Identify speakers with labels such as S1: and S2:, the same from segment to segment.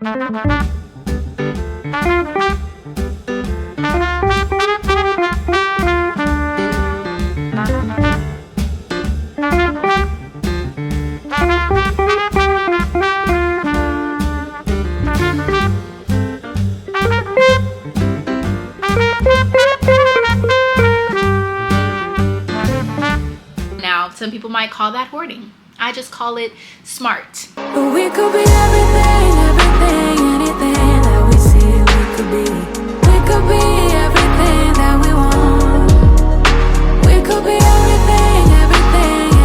S1: Some people might call that hoarding. I just call it smart.
S2: But we could be everything, anything that we see we could be. We could be everything that we want. We could be everything,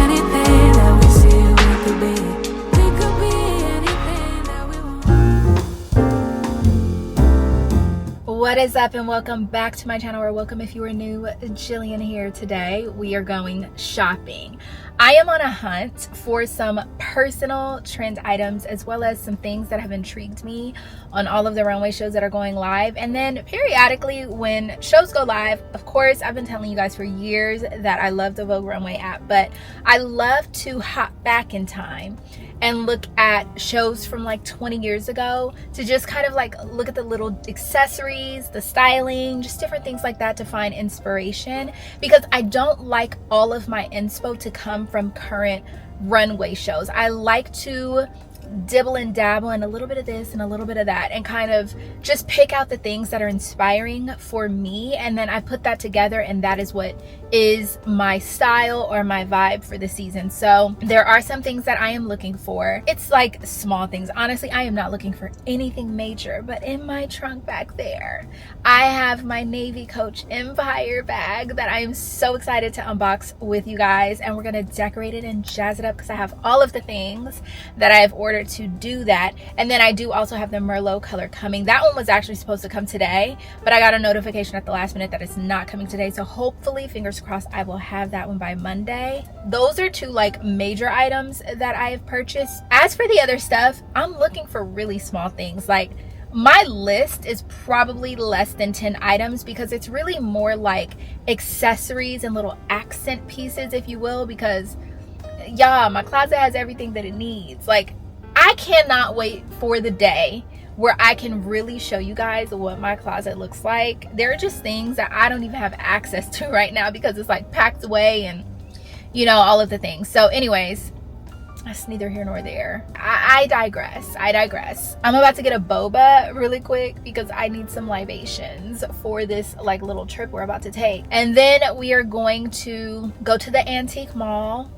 S2: anything that we see we could be. We could be anything that we want.
S1: What is up, and welcome back to my channel, or welcome if you are new. Jillian here. Today we are going shopping. I am on a hunt for some personal trend items, as well as some things that have intrigued me on all of the runway shows that are going live. And then periodically when shows go live, of course, I've been telling you guys for years that I love the Vogue Runway app, but I love to hop back in time and look at shows from like 20 years ago to just kind of like look at the little accessories, the styling, just different things like that to find inspiration, because I don't like all of my inspo to come from current runway shows. I like to dibble and dabble in a little bit of this and a little bit of that, and kind of just pick out the things that are inspiring for me, and then I put that together, and that is what is my style or my vibe for the season. So there are some things that I am looking for. It's like small things. Honestly, I am not looking for anything major, but in my trunk back there, I have my Navy Coach Empire bag that I am so excited to unbox with you guys, and we're gonna decorate it and jazz it up because I have all of the things that I have ordered to do that. And then I do also have the Merlot color coming. That one was actually supposed to come today, but I got a notification at the last minute that it's not coming today, so hopefully, fingers crossed, I will have that one by Monday. Those are two like major items that I have purchased. As for the other stuff, I'm looking for really small things. Like, my list is probably less than 10 items because it's really more like accessories and little accent pieces, if you will, because yeah, my closet has everything that it needs. Like, I cannot wait for the day where I can really show you guys what my closet looks like. There are just things that I don't even have access to right now because it's like packed away and, you know, all of the things. So anyways, that's neither here nor there. I digress. I'm about to get a boba really quick because I need some libations for this like little trip we're about to take. And then we are going to go to the antique mall.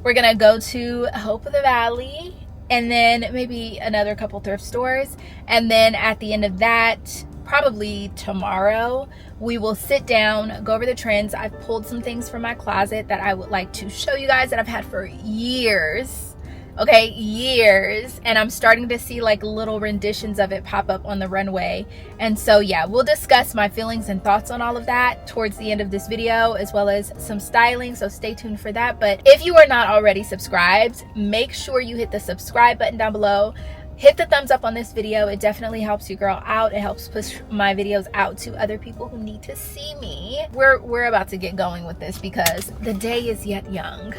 S1: We're gonna go to Hope of the Valley, and then maybe another couple thrift stores. And then at the end of that, probably tomorrow, we will sit down, go over the trends. I've pulled some things from my closet that I would like to show you guys that I've had for years. Okay, years. And I'm starting to see like little renditions of it pop up on the runway. And so yeah, we'll discuss my feelings and thoughts on all of that towards the end of this video, as well as some styling, so stay tuned for that. But if you are not already subscribed, make sure you hit the subscribe button down below. Hit the thumbs up on this video. It definitely helps your girl out. It helps push my videos out to other people who need to see me. We're about to get going with this because the day is yet young.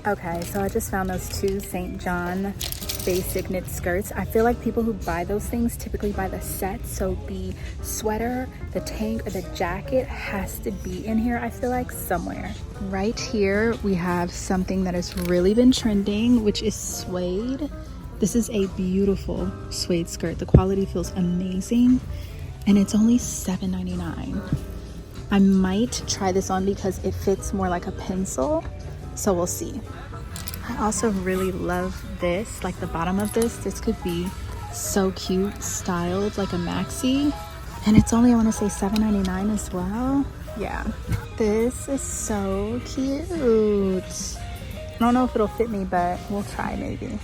S1: Okay, so I just found those two St. John basic knit skirts. I feel like people who buy those things typically buy the set, so the sweater, the tank, or the jacket has to be in here, I feel like, somewhere. Right here we have something that has really been trending, which is suede. This is a beautiful suede skirt. The quality feels amazing, and it's only $7.99. I might try this on because it fits more like a pencil, so we'll see. I also really love this, like the bottom of this. This could be so cute, styled like a maxi. And it's only, I want to say, $7.99 as well. Yeah, this is so cute. I don't know if it'll fit me, but we'll try maybe.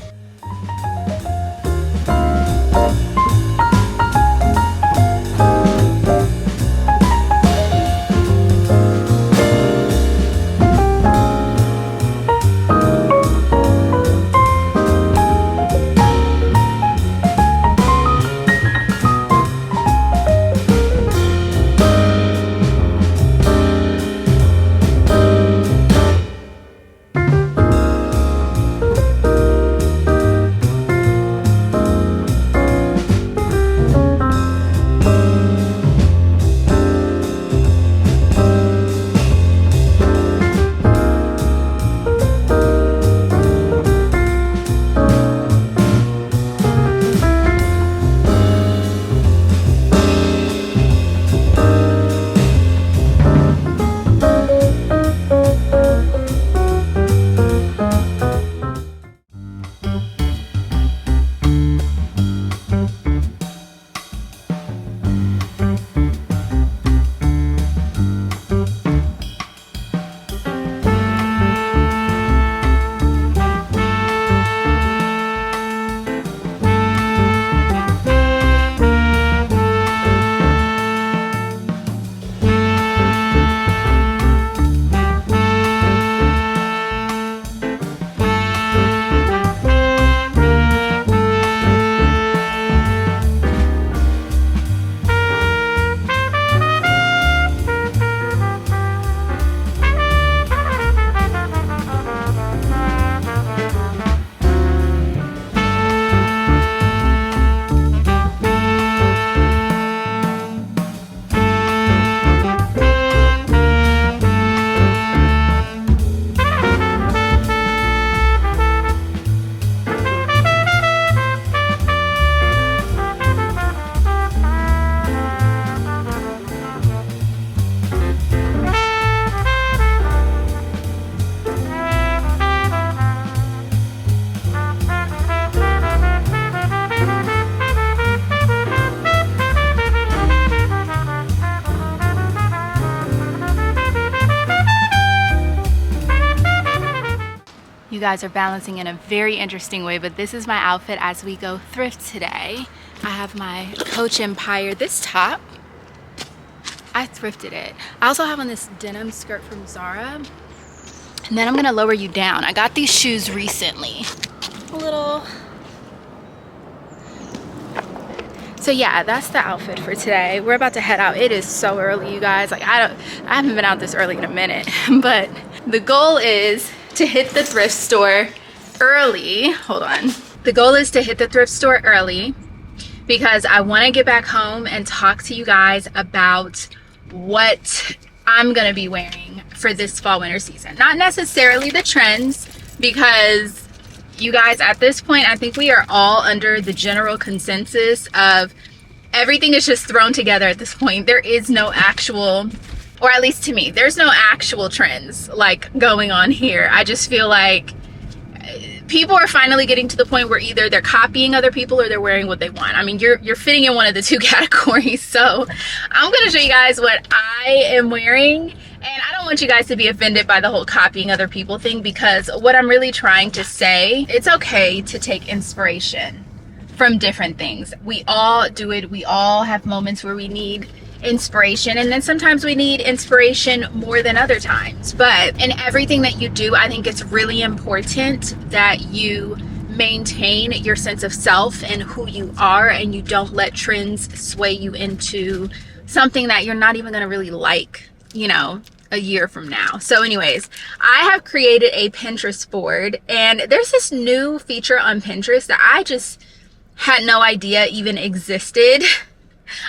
S1: You guys are balancing in a very interesting way, but this is my outfit as we go thrift today. I have my Coach Empire, this top, I thrifted it. I also have on this denim skirt from Zara. And then I'm gonna lower you down. I got these shoes recently. So yeah, that's the outfit for today. We're about to head out. It is so early, you guys. Like I haven't been out this early in a minute. But the goal is to hit the thrift store early. Hold on. The goal is to hit the thrift store early because I want to get back home and talk to you guys about what I'm gonna be wearing for this fall winter season. Not necessarily the trends, because you guys, at this point, I think we are all under the general consensus of everything is just thrown together at this point. There is no actual, or at least to me, there's no actual trends like going on here. I just feel like people are finally getting to the point where either they're copying other people or they're wearing what they want. I mean, you're fitting in one of the two categories. So I'm gonna show you guys what I am wearing. And I don't want you guys to be offended by the whole copying other people thing, because what I'm really trying to say, it's okay to take inspiration from different things. We all do it. We all have moments where we need inspiration, and then sometimes we need inspiration more than other times. But in everything that you do, I think it's really important that you maintain your sense of self and who you are, and you don't let trends sway you into something that you're not even going to really like, you know, a year from now. So anyways, I have created a Pinterest board, and there's this new feature on Pinterest that I just had no idea even existed.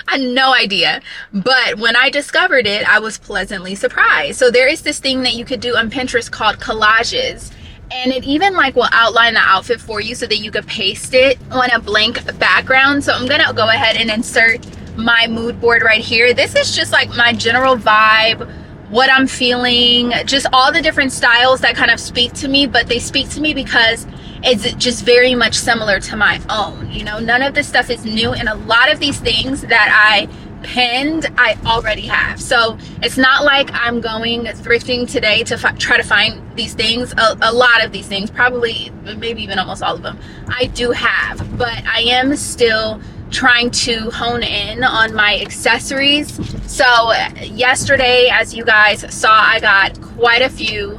S1: I had no idea, but when I discovered it, I was pleasantly surprised. So there is this thing that you could do on Pinterest called collages, and it even like will outline the outfit for you so that you could paste it on a blank background. So I'm gonna go ahead and insert my mood board right here. This is just like my general vibe, what I'm feeling, just all the different styles that kind of speak to me, but they speak to me because it's just very much similar to my own. You know, none of this stuff is new, and a lot of these things that I pinned, I already have. So it's not like I'm going thrifting today to try to find these things. A lot of these things, probably maybe even almost all of them, I do have, but I am still trying to hone in on my accessories. So yesterday, as you guys saw, I got quite a few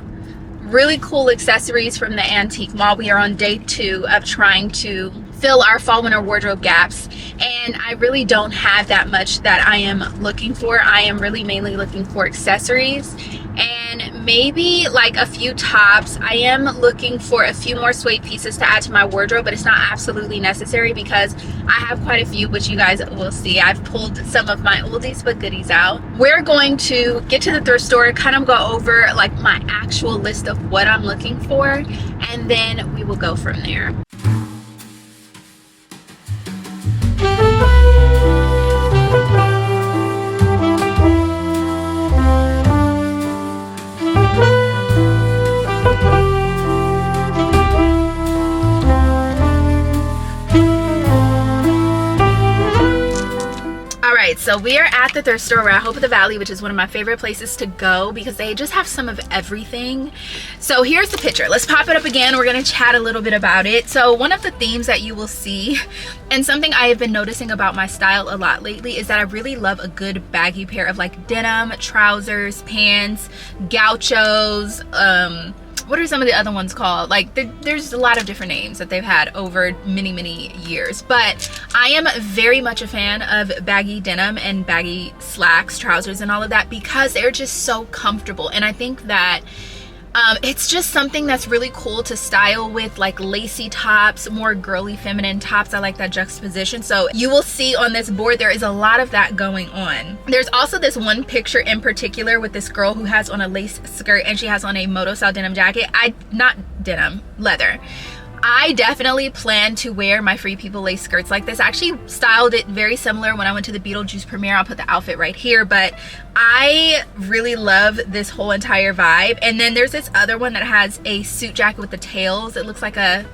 S1: really cool accessories from the antique mall. We are on day 2 of trying to fill our fall winter wardrobe gaps, and I really don't have that much that I am looking for. I am really mainly looking for accessories and maybe like a few tops. I am looking for a few more suede pieces to add to my wardrobe, but it's not absolutely necessary because I have quite a few, which you guys will see. I've pulled some of my oldies but goodies out. We're going to get to the thrift store and kind of go over like my actual list of what I'm looking for, and then we will go from there. So we are at the thrift store. We're at Hope of the Valley, which is one of my favorite places to go because they just have some of everything. So here's the picture. Let's pop it up again. We're going to chat a little bit about it. So one of the themes that you will see, and something I have been noticing about my style a lot lately, is that I really love a good baggy pair of like denim trousers, pants, gauchos, what are some of the other ones called? Like there's a lot of different names that they've had over many years, but I am very much a fan of baggy denim and baggy slacks, trousers, and all of that because they're just so comfortable. And I think that it's just something that's really cool to style with like lacy tops, more girly feminine tops. I like that juxtaposition. So you will see on this board there is a lot of that going on. There's also this one picture in particular with this girl who has on a lace skirt and she has on a moto style denim jacket. Not denim, leather. I definitely plan to wear my Free People lace skirts like this. I actually styled it very similar when I went to the Beetlejuice premiere. I'll put the outfit right here, but I really love this whole entire vibe. And then there's this other one that has a suit jacket with the tails. It looks like a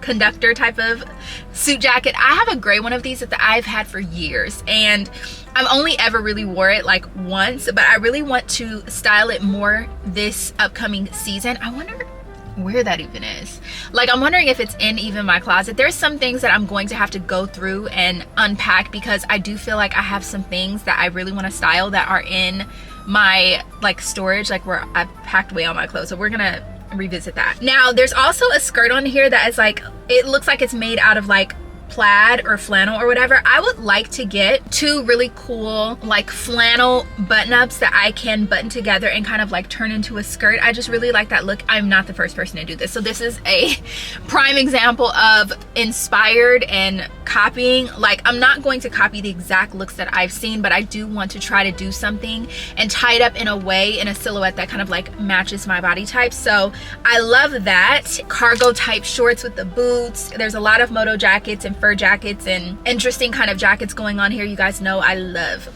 S1: conductor type of suit jacket. I have a gray one of these that I've had for years, and I've only ever really wore it like once, but I really want to style it more this upcoming season. I wonder where that even is. Like, I'm wondering if it's in even my closet. There's some things that I'm going to have to go through and unpack, because I do feel like I have some things that I really want to style that are in my like storage, like where I've packed away all my clothes. So we're gonna revisit that. Now there's also a skirt on here that is like, it looks like it's made out of like plaid or flannel or whatever. I would like to get 2 really cool like flannel button-ups that I can button together and kind of like turn into a skirt. I just really like that look. I'm not the first person to do this, so this is a prime example of inspired and copying. Like, I'm not going to copy the exact looks that I've seen, but I do want to try to do something and tie it up in a way, in a silhouette that kind of like matches my body type. So I love that. Cargo type shorts with the boots. There's a lot of moto jackets and fur jackets and interesting kind of jackets going on here. You guys know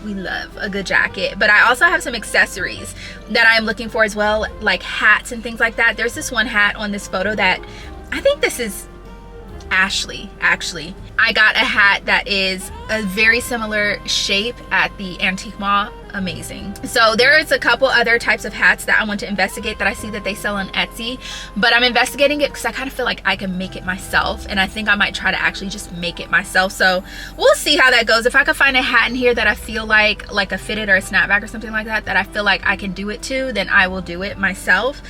S1: we love a good jacket. But I also have some accessories that I'm looking for as well, like hats and things like that. There's this one hat on this photo that I think this is Ashley, actually. I got a hat that is a very similar shape at the Antique Mall. Amazing. So there is a couple other types of hats that I want to investigate that I see that they sell on Etsy, but I'm investigating it because I kind of feel like I can make it myself, and I think I might try to actually just make it myself. So we'll see how that goes. If I could find a hat in here that I feel like a fitted or a snapback or something like that, that I feel like I can do it to, then I will do it myself.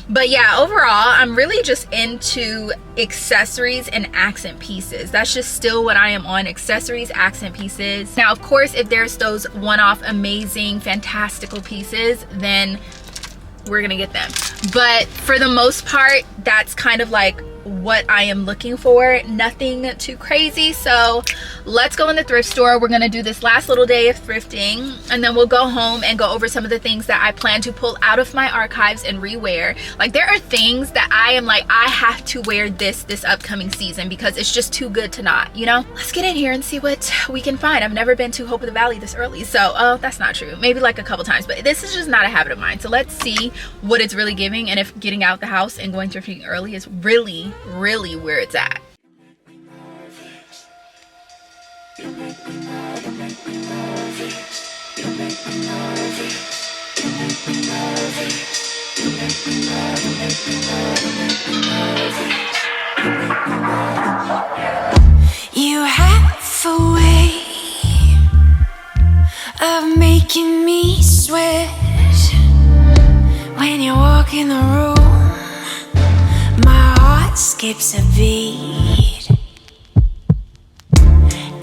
S1: But yeah, overall, I'm really just into accessories and accent pieces. That's just still what I am on: accessories, accent pieces. Now, of course, if there's those one-off amazing, fantastical pieces, then we're gonna get them. But for the most part, that's kind of like what I am looking for. Nothing too crazy. So let's go in the thrift store. We're gonna do this last little day of thrifting, and then we'll go home and go over some of the things that I plan to pull out of my archives and rewear. Like, there are things that I am like, I have to wear this upcoming season because it's just too good to not, you know? Let's get in here and see what we can find. I've never been to Hope of the Valley this early, so that's not true. Maybe like a couple times, but this is just not a habit of mine. So let's see what it's really giving, and if getting out the house and going thrifting early is really where it's at.
S2: You have a way of making me sweat when you walk in the room. My heart skips a beat.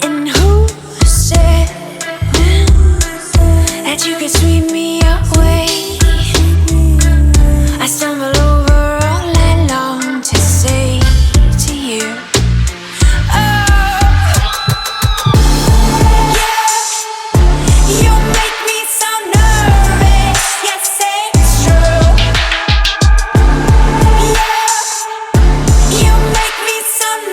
S2: And who said that you could sweep me away? I stumble over all I long to say to you. Some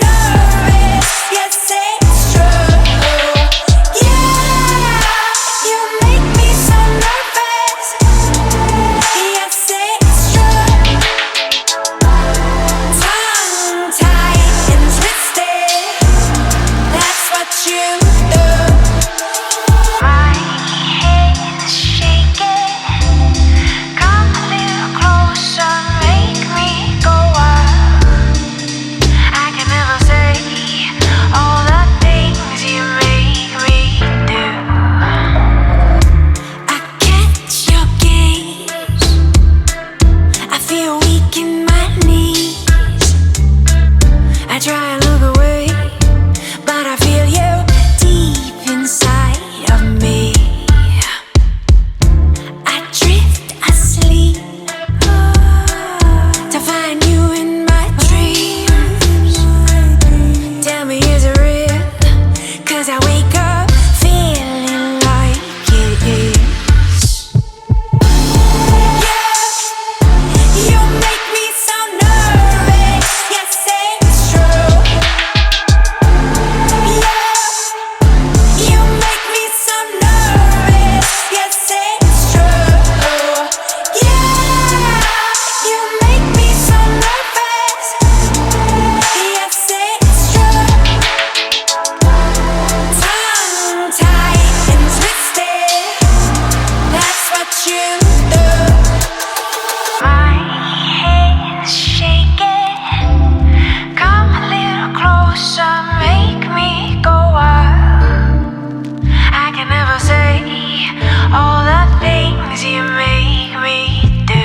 S2: things you make me do.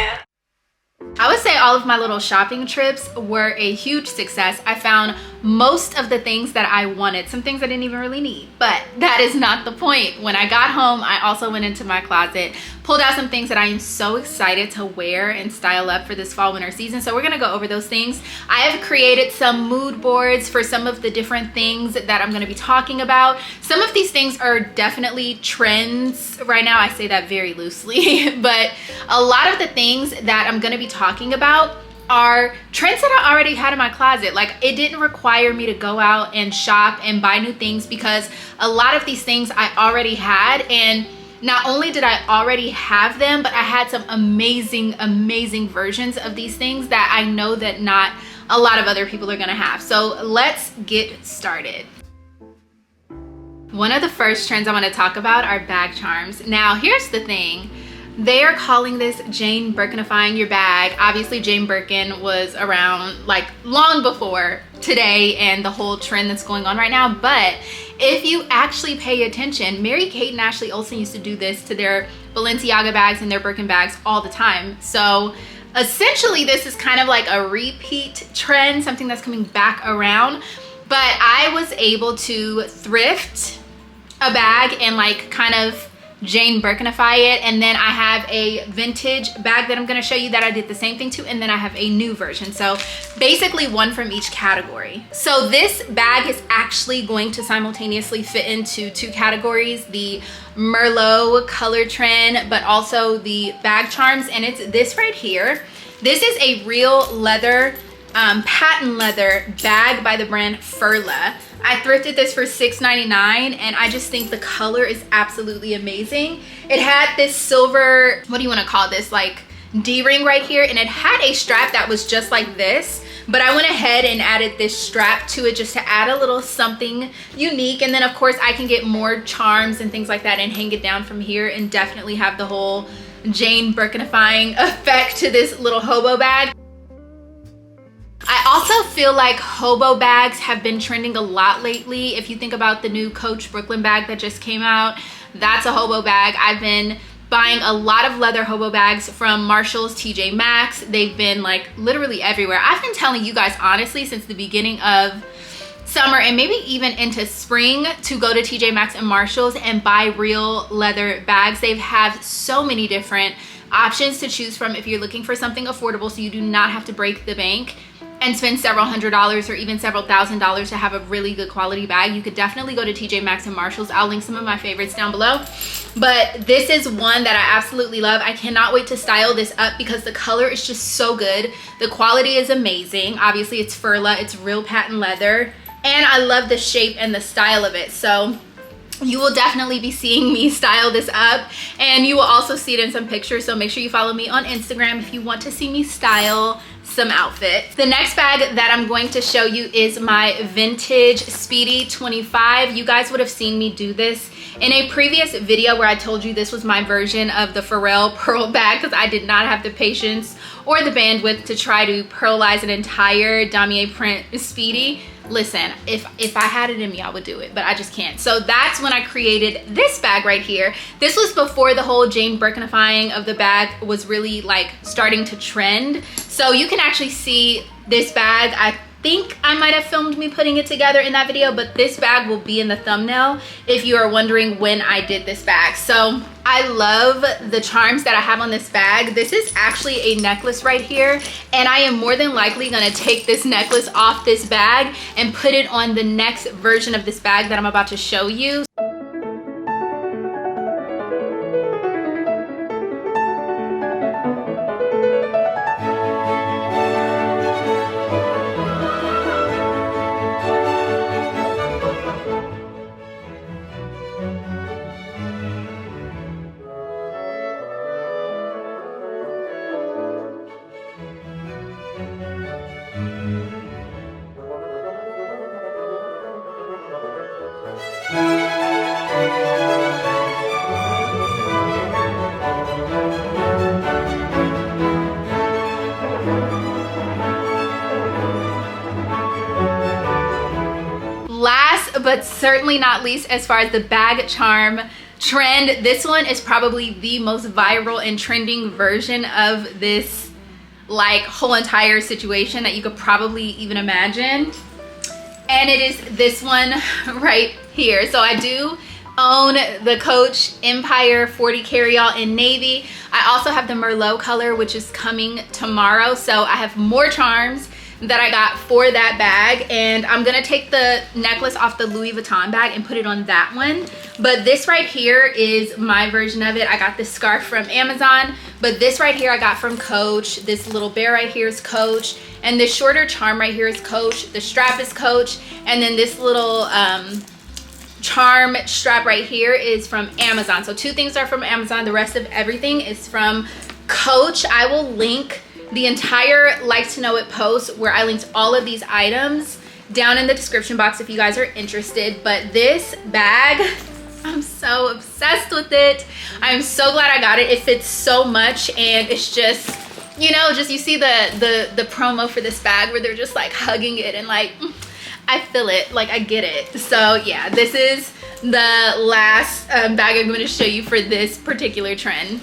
S1: I would say all of my little shopping trips were a huge success. I found most of the things that I wanted, some things I didn't even really need, but that is not the point. When I got home, I also went into my closet, pulled out some things that I am so excited to wear and style up for this fall winter season. So we're gonna go over those things. I have created some mood boards for some of the different things that I'm gonna be talking about. Some of these things are definitely trends right now. I say that very loosely, but a lot of the things that I'm gonna be talking about are trends that I already had in my closet. Like, it didn't require me to go out and shop and buy new things because a lot of these things I already had, and not only did I already have them, but I had some amazing versions of these things that I know that not a lot of other people are gonna have. So let's get started. One of the first trends I want to talk about are bag charms. Now, here's the thing. They are calling this Jane Birkinifying your bag. Obviously, Jane Birkin was around like long before today and the whole trend that's going on right now. But if you actually pay attention, Mary-Kate and Ashley Olsen used to do this to their Balenciaga bags and their Birkin bags all the time. So essentially, this is kind of like a repeat trend, something that's coming back around. But I was able to thrift a bag and like kind of Jane Birkinify it, and then I have a vintage bag that I'm going to show you that I did the same thing to, and then I have a new version. So basically one from each category. So this bag is actually going to simultaneously fit into two categories: the Merlot color trend, but also the bag charms. And it's this right here. This is a real leather, patent leather bag by the brand Furla. I thrifted this for $6.99, and I just think the color is absolutely amazing. It had this silver, what do you want to call this, like D-ring right here, and it had a strap that was just like this, but I went ahead and added this strap to it just to add a little something unique. And then of course I can get more charms and things like that and hang it down from here and definitely have the whole Jane Birkinifying effect to this little hobo bag. I also feel like hobo bags have been trending a lot lately. If you think about the new Coach Brooklyn bag that just came out, that's a hobo bag. I've been buying a lot of leather hobo bags from Marshalls, TJ Maxx. They've been like literally everywhere. I've been telling you guys honestly since the beginning of summer and maybe even into spring to go to TJ Maxx and Marshalls and buy real leather bags. They have so many different options to choose from if you're looking for something affordable so you do not have to break the bank and spend several $100s or even several $1,000s to have a really good quality bag. You could definitely go to TJ Maxx and Marshalls. I'll link some of my favorites down below. But this is one that I absolutely love. I cannot wait to style this up because the color is just so good. The quality is amazing. Obviously it's Furla, it's real patent leather, and I love the shape and the style of it. So you will definitely be seeing me style this up, and you will also see it in some pictures. So make sure you follow me on Instagram if you want to see me style some outfits. The next bag that I'm going to show you is my vintage Speedy 25. You guys would have seen me do this in a previous video where I told you this was my version of the Pharrell pearl bag because I did not have the patience or the bandwidth to try to pearlize an entire damier print Speedy. Listen, if I had it in me, I would do it, but I just can't. So that's when I created this bag right here. This was before the whole Jane Birkinifying of the bag was really like starting to trend. So you can actually see this bag. I think I might have filmed me putting it together in that video, but this bag will be in the thumbnail if you are wondering when I did this bag. So I love the charms that I have on this bag. This is actually a necklace right here, and I am more than likely gonna take this necklace off this bag and put it on the next version of this bag that I'm about to show you. Last but certainly not least, as far as the bag charm trend. This one is probably the most viral and trending version of this like whole entire situation that you could probably even imagine. And it is this one right here. So I do own the Coach Empire 40 Carryall in navy. I also have the Merlot color, which is coming tomorrow. So I have more charms that I got for that bag, and I'm gonna take the necklace off the Louis Vuitton bag and put it on that one. But this right here is my version of it. I got this scarf from Amazon, but this right here I got from Coach. This little bear right here is Coach, and this shorter charm right here is Coach. The strap is Coach, and then this little charm strap right here is from Amazon. So 2 things are from Amazon. The rest of everything is from Coach. I will link the entire Like to Know It post where I linked all of these items down in the description box if you guys are interested. But this bag, I'm so obsessed with it. I'm so glad I got it. It fits so much, and it's just, you know, just you see the promo for this bag where they're just like hugging it, and like I feel it, like I get it. So yeah, this is the last bag I'm going to show you for this particular trend.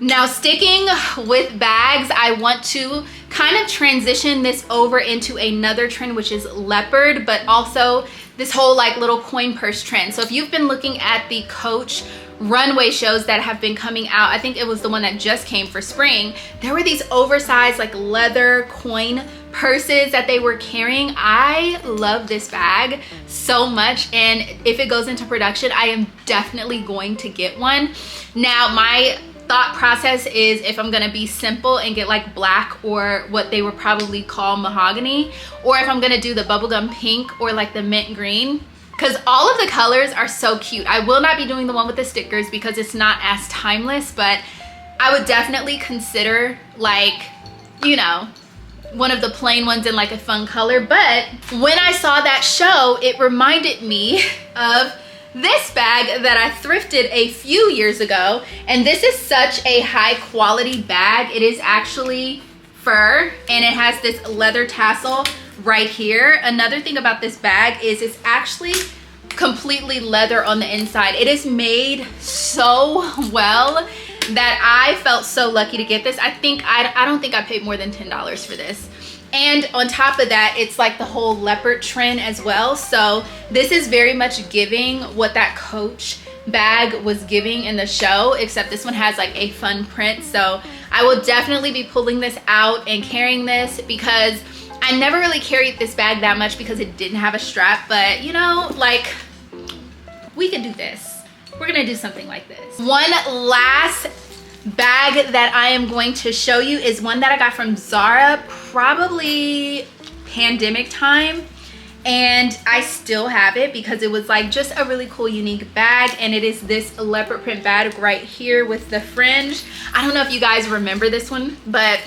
S1: Now, sticking with bags, I want to kind of transition this over into another trend, which is leopard, but also this whole like little coin purse trend. So if you've been looking at the Coach runway shows that have been coming out, I think it was the one that just came for spring, there were these oversized like leather coin purses that they were carrying. I love this bag so much, and if it goes into production, I am definitely going to get one. Now, my thought process is if I'm gonna be simple and get like black or what they would probably call mahogany, or if I'm gonna do the bubblegum pink or like the mint green, because all of the colors are so cute. I will not be doing the one with the stickers because it's not as timeless, but I would definitely consider like, you know, one of the plain ones in like a fun color. But when I saw that show, it reminded me of this bag that I thrifted a few years ago, and this is such a high quality bag. It is actually fur, and it has this leather tassel right here. Another thing about this bag is it's actually completely leather on the inside. It is made so well that I felt so lucky to get this. I don't think I paid more than $10 for this. And on top of that, it's like the whole leopard trend as well. So this is very much giving what that Coach bag was giving in the show, except this one has like a fun print. So I will definitely be pulling this out and carrying this, because I never really carried this bag that much because it didn't have a strap. But you know, like, we can do this. We're gonna do something like this. One last bag that I am going to show you is one that I got from Zara, probably pandemic time, and I still have it because it was like just a really cool unique bag. And it is this leopard print bag right here with the fringe. I don't know if you guys remember this one, but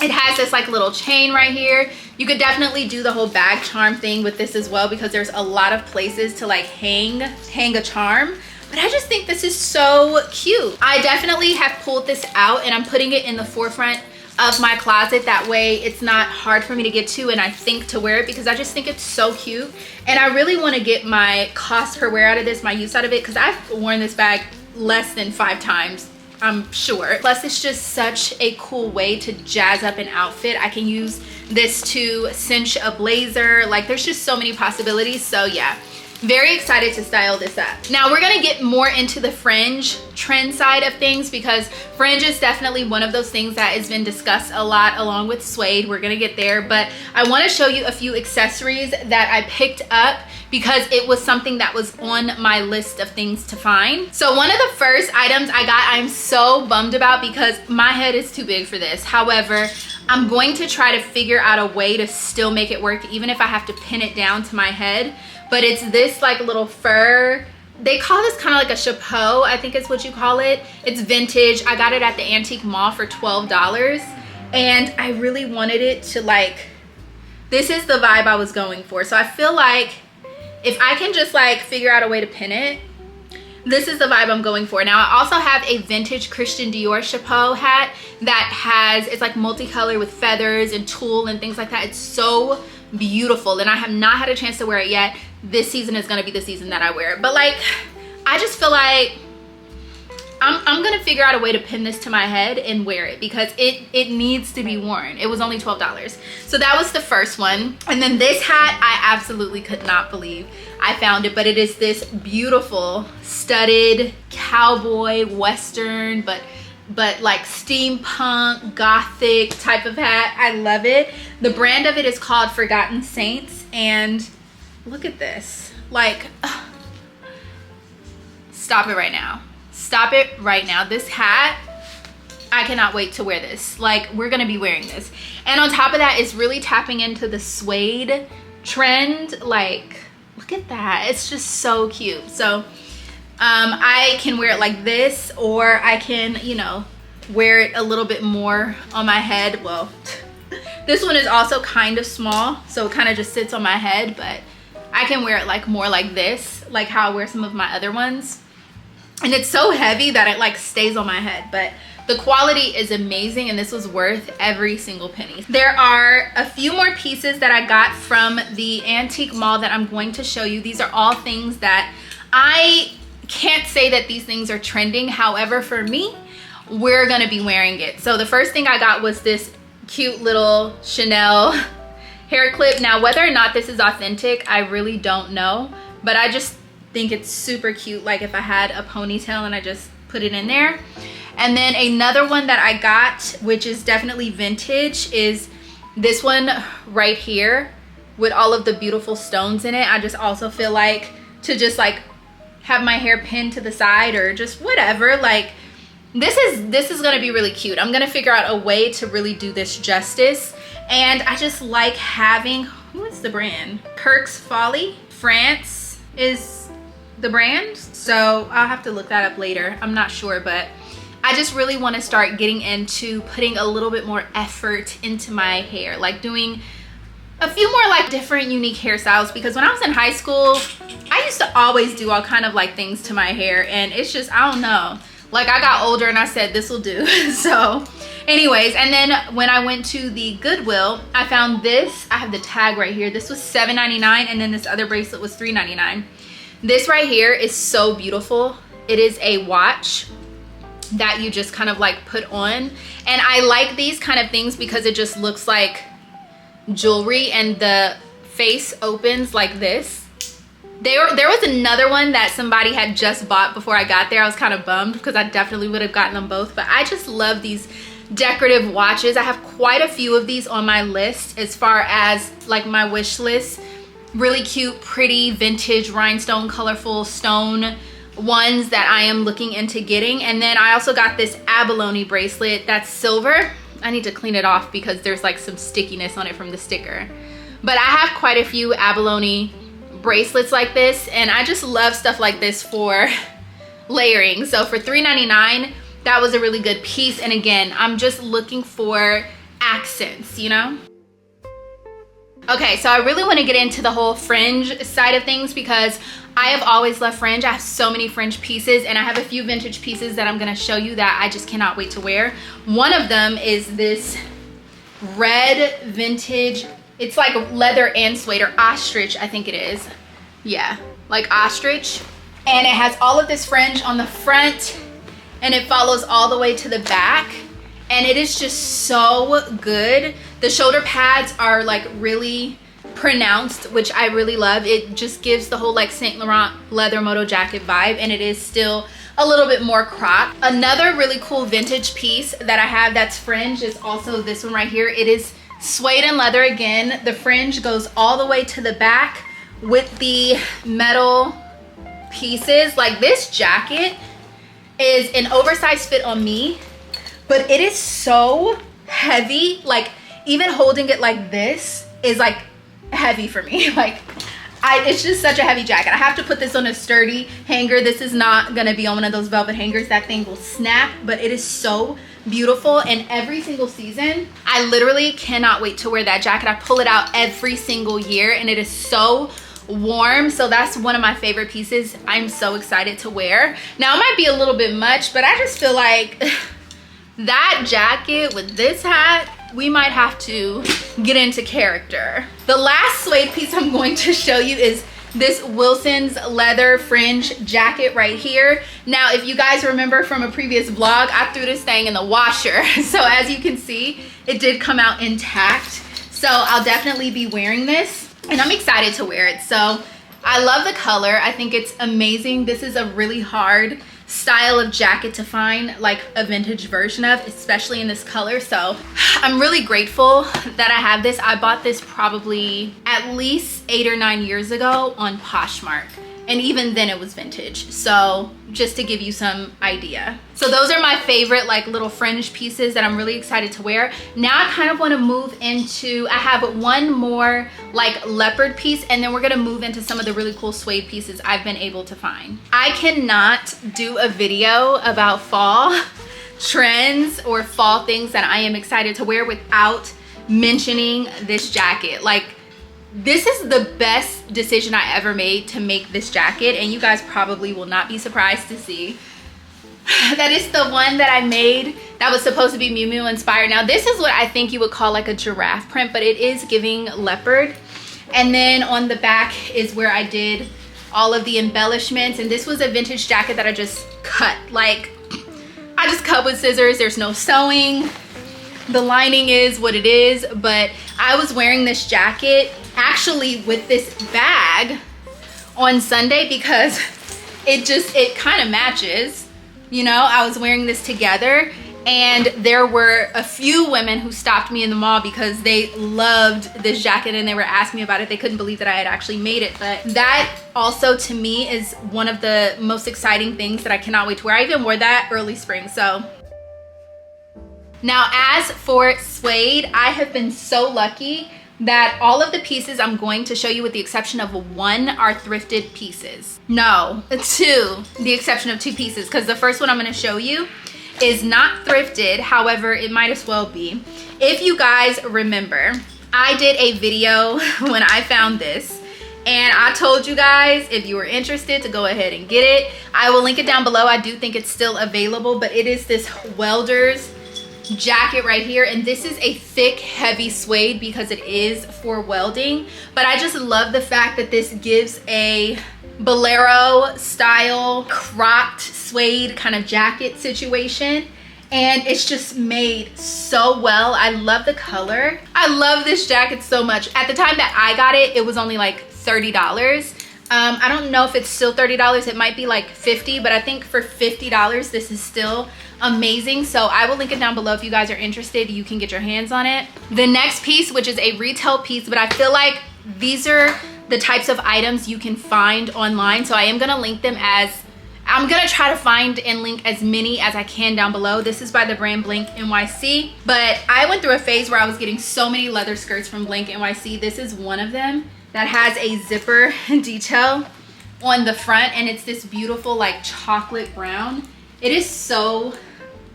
S1: it has this like little chain right here. You could definitely do the whole bag charm thing with this as well, because there's a lot of places to like hang a charm. But I just think this is so cute. I definitely have pulled this out, and I'm putting it in the forefront of my closet. That way it's not hard for me to get to and I think to wear it, because I just think it's so cute. And I really want to get my cost per wear out of this, my use out of it, because I've worn this bag less than 5 times, I'm sure. Plus, it's just such a cool way to jazz up an outfit. I can use this to cinch a blazer. Like, there's just so many possibilities. So yeah, very excited to style this up. Now we're gonna get more into the fringe trend side of things, because fringe is definitely one of those things that has been discussed a lot along with suede. We're gonna get there, but I wanna show you a few accessories that I picked up because it was something that was on my list of things to find. So one of the first items I got, I'm so bummed about because my head is too big for this. However, I'm going to try to figure out a way to still make it work, even if I have to pin it down to my head. But it's this like little fur, they call this kind of like a chapeau, I think is what you call it. It's vintage. I got it at the Antique Mall for $12, and I really wanted it to like, this is the vibe I was going for. So I feel like if I can just like figure out a way to pin it, this is the vibe I'm going for. Now I also have a vintage Christian Dior chapeau hat that has, it's like multicolor with feathers and tulle and things like that. It's so beautiful, and I have not had a chance to wear it yet. This season is gonna be the season that I wear it. But like, I just feel like I'm gonna figure out a way to pin this to my head and wear it because it needs to be worn. It was only $12. So that was the first one. And then this hat, I absolutely could not believe I found it, but it is this beautiful studded cowboy western, but like steampunk gothic type of hat. I love it. The brand of it is called Forgotten Saints, and look at this. Like, stop it right now. Stop it right now. This hat, I cannot wait to wear this. Like, we're gonna be wearing this. And on top of that, it's really tapping into the suede trend. Like, look at that. It's just so cute. So I can wear it like this, or I can, you know, wear it a little bit more on my head. Well, this one is also kind of small, so it kind of just sits on my head, but I can wear it like more like this, like how I wear some of my other ones. And it's so heavy that it like stays on my head, but the quality is amazing, and this was worth every single penny. There are a few more pieces that I got from the antique mall that I'm going to show you. These are all things that I can't say that these things are trending. However, for me, we're gonna be wearing it. So the first thing I got was this cute little Chanel hair clip. Now, whether or not this is authentic, I really don't know, but I just think it's super cute, like if I had a ponytail and I just put it in there. And then another one that I got, which is definitely vintage, is this one right here with all of the beautiful stones in it. I just also feel like to just like have my hair pinned to the side or just whatever, like this is gonna be really cute. I'm gonna figure out a way to really do this justice. And I just like having, who is the brand? Kirk's Folly France is the brand, so I'll have to look that up later. I'm not sure, but I just really want to start getting into putting a little bit more effort into my hair, like doing a few more like different unique hairstyles, because when I was in high school I used to always do all kind of like things to my hair, and it's just, I don't know, like I got older and I said this will do. So anyways, and then when I went to the Goodwill, I found this. I have the tag right here. This was $7.99, and then this other bracelet was $3.99. This right here is so beautiful. It is a watch that you just kind of like put on, and I like these kind of things because it just looks like jewelry, and the face opens like this. There was another one that somebody had just bought before I got there. I was kind of bummed because I definitely would have gotten them both, but I just love these decorative watches. I have quite a few of these on my list as far as like my wish list. Really cute, pretty, vintage, rhinestone, colorful stone ones that I am looking into getting. And then I also got this abalone bracelet that's silver. I need to clean it off because there's like some stickiness on it from the sticker. But I have quite a few abalone bracelets like this, and I just love stuff like this for layering. So for $3.99, that was a really good piece. And again, I'm just looking for accents, you know? Okay, so I really want to get into the whole fringe side of things because I have always loved fringe. I have so many fringe pieces, and I have a few vintage pieces that I'm going to show you that I just cannot wait to wear. One of them is this red vintage, it's like leather and suede, or ostrich I think it is. Yeah, like ostrich. And it has all of this fringe on the front, and it follows all the way to the back. And it is just so good. The shoulder pads are like really pronounced, which I really love. It just gives the whole like Saint Laurent leather moto jacket vibe, and it is still a little bit more cropped. Another really cool vintage piece that I have that's fringe is also this one right here. It is suede and leather again. The fringe goes all the way to the back with the metal pieces. Like this jacket is an oversized fit on me, but it is so heavy. Like even holding it like this is like heavy for me. Like it's just such a heavy jacket. I have to put this on a sturdy hanger. This is not gonna be on one of those velvet hangers. That thing will snap, but it is so beautiful. And every single season, I literally cannot wait to wear that jacket. I pull it out every single year, and it is so warm. So that's one of my favorite pieces. I'm so excited to wear. Now it might be a little bit much, but I just feel like that jacket with this hat, we might have to get into character. The last suede piece I'm going to show you is this Wilson's leather fringe jacket right here. Now, if you guys remember from a previous vlog, I threw this thing in the washer. So as you can see, it did come out intact. So I'll definitely be wearing this and I'm excited to wear it. So I love the color. I think it's amazing. This is a really hard style of jacket to find like a vintage version of, especially in this color. So I'm really grateful that I have this. I bought this probably at least 8 or 9 years ago on Poshmark, and even then it was vintage. So just to give you some idea. So those are my favorite like little fringe pieces that I'm really excited to wear. Now I kind of want to move into, I have one more like leopard piece, and then we're gonna move into some of the really cool suede pieces I've been able to find. I cannot do a video about fall trends or fall things that I am excited to wear without mentioning this jacket. Like, this is the best decision I ever made to make this jacket, and you guys probably will not be surprised to see that is the one that I made that was supposed to be Miu Miu inspired. Now this is what I think you would call like a giraffe print, but it is giving leopard. And then on the back is where I did all of the embellishments, and this was a vintage jacket that I just cut. Like, I just cut with scissors. There's no sewing. The lining is what it is, but I was wearing this jacket actually with this bag on Sunday because it kind of matches, you know. I was wearing this together, and there were a few women who stopped me in the mall because they loved this jacket and they were asking me about it. They couldn't believe that I had actually made it. But that also to me is one of the most exciting things that I cannot wait to wear. I even wore that early spring. So now as for suede, I have been so lucky that all of the pieces I'm going to show you, with the exception of one, are thrifted pieces. No, two, the exception of two pieces, because the first one I'm gonna show you is not thrifted. However, it might as well be. If you guys remember, I did a video when I found this, and I told you guys if you were interested to go ahead and get it. I will link it down below. I do think it's still available, but it is this welder's jacket right here, and this is a thick heavy suede because it is for welding. But I just love the fact that this gives a bolero style cropped suede kind of jacket situation, and it's just made so well. I love the color. I love this jacket so much. At the time that I got it, it was only like $30. I don't know if it's still $30. It might be like $50, but I think for $50 this is still amazing. So I will link it down below if you guys are interested. You can get your hands on it. The next piece, which is a retail piece, but I feel like these are the types of items you can find online, so I am gonna link them as, I'm gonna try to find and link as many as I can down below. This is by the brand Blank NYC, but I went through a phase where I was getting so many leather skirts from Blank NYC. This is one of them that has a zipper detail on the front, and it's this beautiful like chocolate brown. It is so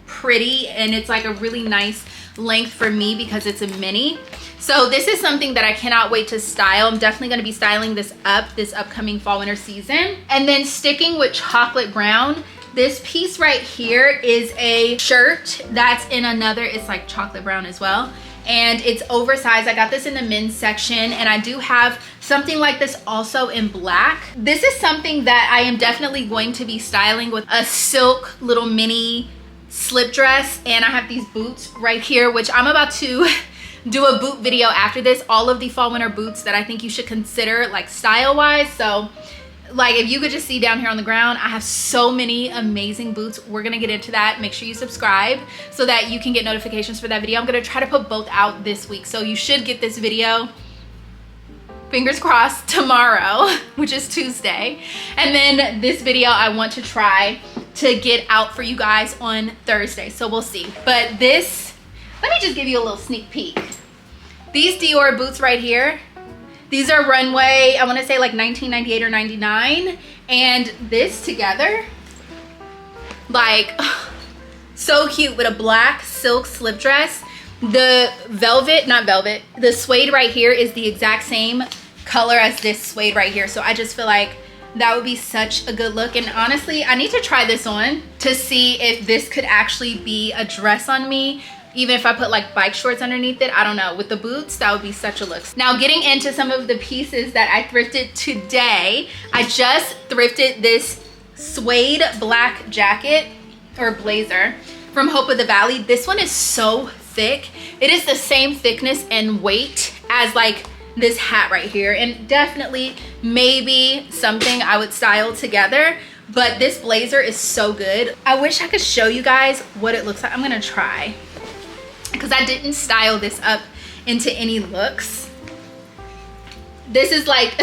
S1: pretty, and it's like a really nice length for me because it's a mini. So this is something that I cannot wait to style. I'm definitely going to be styling this up this upcoming fall winter season. And then sticking with chocolate brown, this piece right here is a shirt that's in another, it's like chocolate brown as well, and it's oversized. I got this in the men's section, and I do have something like this also in black. This is something that I am definitely going to be styling with a silk little mini slip dress, and I have these boots right here, which I'm about to do a boot video after this. All of the fall winter boots that I think you should consider like style wise. So like, if you could just see down here on the ground, I have so many amazing boots. We're gonna get into that. Make sure you subscribe so that you can get notifications for that video. I'm gonna try to put both out this week, so you should get this video, fingers crossed, tomorrow, which is Tuesday. And then this video I want to try to get out for you guys on Thursday, so we'll see. But this, let me just give you a little sneak peek. These Dior boots right here, these are runway, I want to say like 1998 or 99, and this together, like, so cute with a black silk slip dress. The velvet, not velvet, the suede right here is the exact same color as this suede right here. So I just feel like that would be such a good look. And honestly, I need to try this on to see if this could actually be a dress on me even if I put like bike shorts underneath it. I don't know, with the boots, that would be such a look. Now getting into some of the pieces that I thrifted today, I just thrifted this suede black jacket or blazer from Hope of the Valley. This one is so thick. It is the same thickness and weight as like this hat right here, and definitely maybe something I would style together. But this blazer is so good. I wish I could show you guys what it looks like. I'm gonna try, because I didn't style this up into any looks. This is like,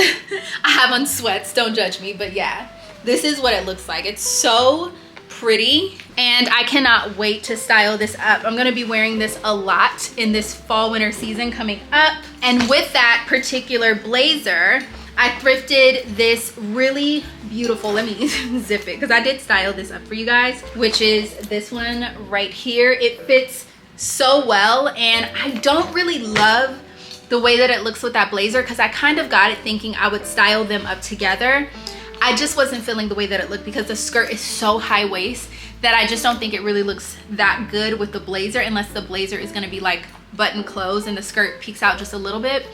S1: I have on sweats, don't judge me, but yeah, this is what it looks like. It's so pretty, and I cannot wait to style this up. I'm gonna be wearing this a lot in this fall winter season coming up. And with that particular blazer, I thrifted this really beautiful, let me zip it because I did style this up for you guys, which is this one right here. It fits so well, and I don't really love the way that it looks with that blazer because I kind of got it thinking I would style them up together. I just wasn't feeling the way that it looked because the skirt is so high waist that I just don't think it really looks that good with the blazer, unless the blazer is gonna be like button closed and the skirt peeks out just a little bit.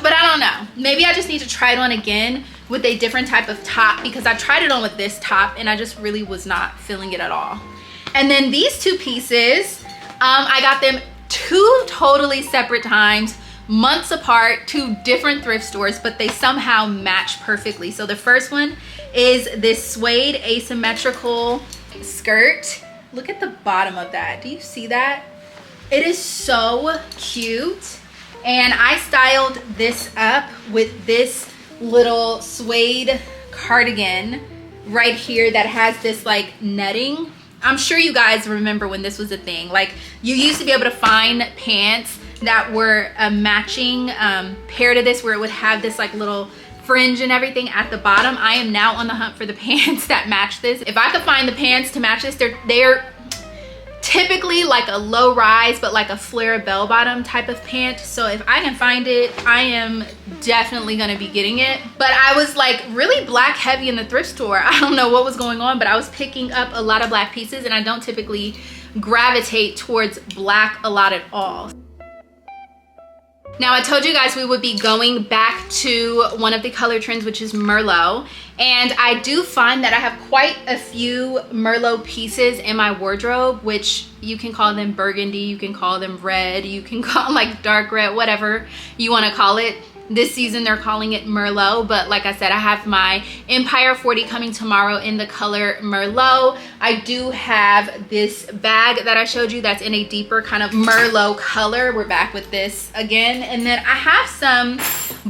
S1: But I don't know, maybe I just need to try it on again with a different type of top, because I tried it on with this top and I just really was not feeling it at all. And then these two pieces, I got them 2 totally separate times, months apart, 2 different thrift stores, but they somehow match perfectly. So the first one is this suede asymmetrical skirt. Look at the bottom of that. Do you see that? It is so cute. And I styled this up with this little suede cardigan right here that has this like netting. I'm sure you guys remember when this was a thing. Like, you used to be able to find pants that were a matching pair to this, where it would have this like little fringe and everything at the bottom. I am now on the hunt for the pants that match this. If I could find the pants to match this, they're typically like a low rise but like a flare bell bottom type of pant. So if I can find it, I am definitely gonna be getting it. But I was like really black heavy in the thrift store. I don't know what was going on, but I was picking up a lot of black pieces, and I don't typically gravitate towards black a lot at all. Now, I told you guys we would be going back to one of the color trends, which is Merlot. And I do find that I have quite a few Merlot pieces in my wardrobe, which you can call them burgundy, you can call them red, you can call them like dark red, whatever you want to call it. This season they're calling it Merlot, but like I said, I have my Empire 40 coming tomorrow in the color Merlot. I do have this bag that I showed you that's in a deeper kind of Merlot color. We're back with this again. And then I have some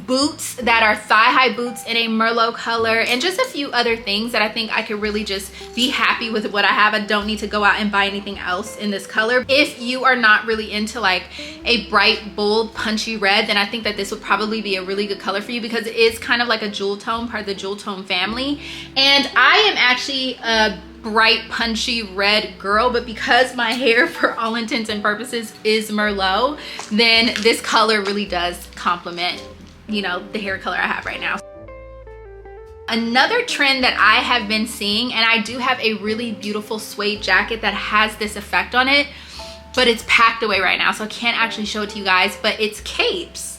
S1: boots that are thigh-high boots in a Merlot color, and just a few other things that I think I could really just be happy with what I have. I don't need to go out and buy anything else in this color. If you are not really into like a bright, bold, punchy red, then I think that this would probably be a really good color for you, because it is kind of like a jewel tone, part of the jewel tone family. And I am actually a bright, punchy red girl, but because my hair for all intents and purposes is Merlot, then this color really does complement, you know, the hair color I have right now. Another trend that I have been seeing, and I do have a really beautiful suede jacket that has this effect on it, but it's packed away right now, so I can't actually show it to you guys, but it's capes.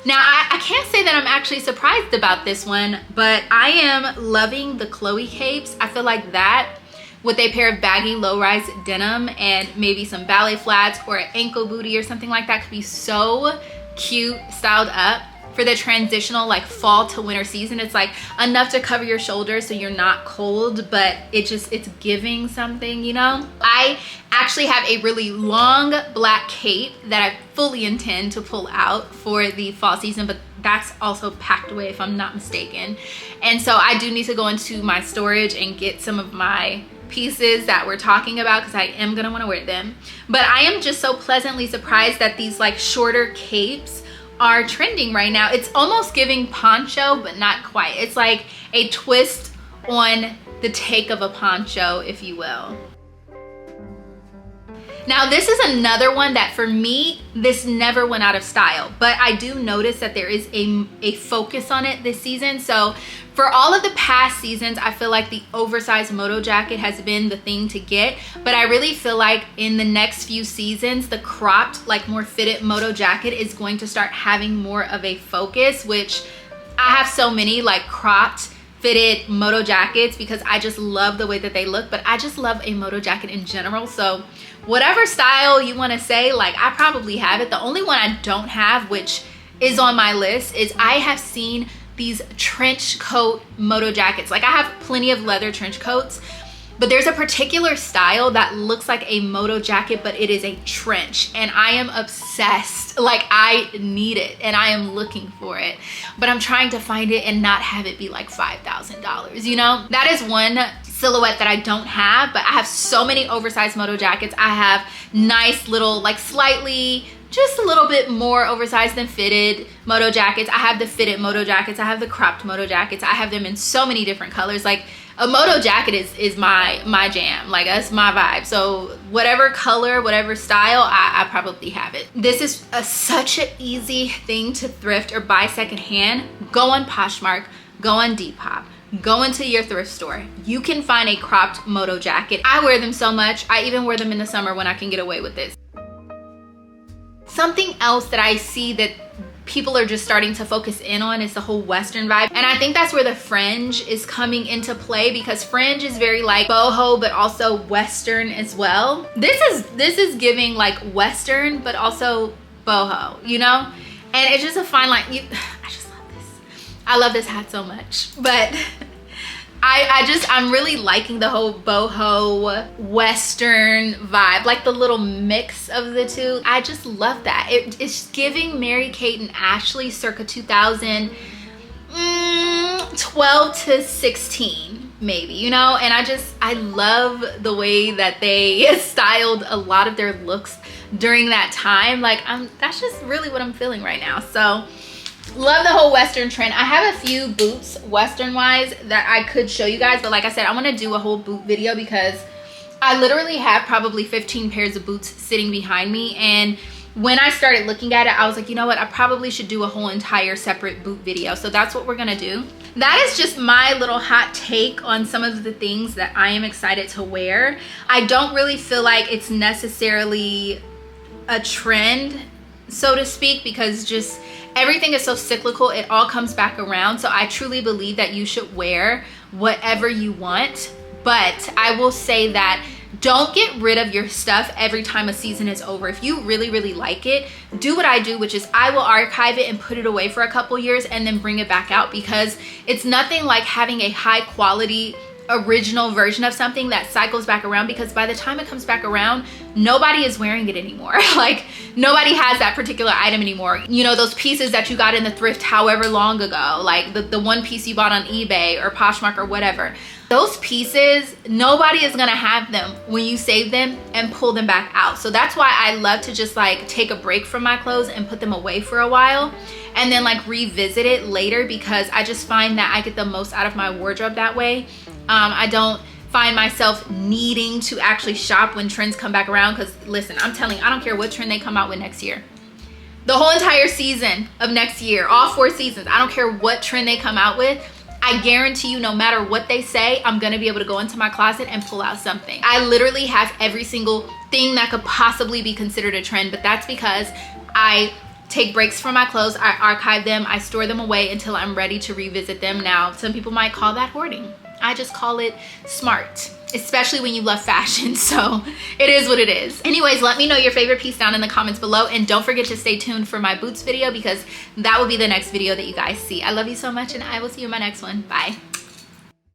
S1: Now, I can't say that I'm actually surprised about this one, but I am loving the Chloe capes. I feel like that with a pair of baggy low-rise denim and maybe some ballet flats or an ankle booty or something like that could be so cute styled up for the transitional like fall to winter season. It's like enough to cover your shoulders so you're not cold, but it's giving something, you know? I actually have a really long black cape that I fully intend to pull out for the fall season, but that's also packed away if I'm not mistaken. And so I do need to go into my storage and get some of my pieces that we're talking about, because I am gonna wanna wear them. But I am just so pleasantly surprised that these like shorter capes are trending right now. It's almost giving poncho, but not quite. It's like a twist on the take of a poncho, if you will. Now, this is another one that for me, this never went out of style, but I do notice that there is a focus on it this season. So For all of the past seasons, I feel like the oversized moto jacket has been the thing to get, but I really feel like in the next few seasons, the cropped, like more fitted moto jacket is going to start having more of a focus, which I have so many like cropped fitted moto jackets because I just love the way that they look, but I just love a moto jacket in general. So whatever style you want to say, like I probably have it. The only one I don't have, which is on my list, is I have seen these trench coat moto jackets. Like I have plenty of leather trench coats, but there's a particular style that looks like a moto jacket, but it is a trench, and I am obsessed. Like I need it and I am looking for it, but I'm trying to find it and not have it be like $5,000, you know? That is one silhouette that I don't have, but I have so many oversized moto jackets. I have nice little, like slightly, just a little bit more oversized than fitted moto jackets. I have the fitted moto jackets. I have the cropped moto jackets. I have them in so many different colors. Like a moto jacket is my jam. Like that's my vibe. So whatever color, whatever style, I probably have it. This is such an easy thing to thrift or buy secondhand. Go on Poshmark, go on Depop, go into your thrift store. You can find a cropped moto jacket. I wear them so much. I even wear them in the summer when I can get away with it. Something else that I see that people are just starting to focus in on is the whole Western vibe. And I think that's where the fringe is coming into play, because fringe is very like boho, but also Western as well. This is giving like Western, but also boho, you know? And it's just a fine line. I just love this. I love this hat so much, but I'm really liking the whole boho Western vibe, like the little mix of the two. I just love that. It's giving Mary-Kate and Ashley circa 2012 to 16 maybe, you know? And I love the way that they styled a lot of their looks during that time. Like that's just really what I'm feeling right now. So love the whole Western trend. I have a few boots Western wise that I could show you guys, but like I said, I want to do a whole boot video because I literally have probably 15 pairs of boots sitting behind me. And when I started looking at it, I was like, you know what, I probably should do a whole entire separate boot video. So that's what we're gonna do. That is just my little hot take on some of the things that I am excited to wear. I don't really feel like it's necessarily a trend, so to speak, because just everything is so cyclical. It all comes back around. So I truly believe that you should wear whatever you want. But I will say that don't get rid of your stuff every time a season is over. If you really, really like it, do what I do, which is I will archive it and put it away for a couple years and then bring it back out, because it's nothing like having a high quality original version of something that cycles back around, because by the time it comes back around, nobody is wearing it anymore. Like nobody has that particular item anymore. You know, those pieces that you got in the thrift however long ago, like the one piece you bought on eBay or Poshmark or whatever, those pieces, nobody is gonna have them when you save them and pull them back out. So that's why I love to just like take a break from my clothes and put them away for a while and then like revisit it later, because I just find that I get the most out of my wardrobe that way. I don't find myself needing to actually shop when trends come back around, because listen, I'm telling you, I don't care what trend they come out with next year. The whole entire season of next year, all 4 seasons, I don't care what trend they come out with, I guarantee you, no matter what they say, I'm gonna be able to go into my closet and pull out something. I literally have every single thing that could possibly be considered a trend, but that's because I take breaks from my clothes, I archive them, I store them away until I'm ready to revisit them. Now, some people might call that hoarding. I just call it smart, especially when you love fashion. So it is what it is. Anyways, let me know your favorite piece down in the comments below, and don't forget to stay tuned for my boots video, because that will be the next video that you guys see. I love you so much, and I will see you in my next one. Bye.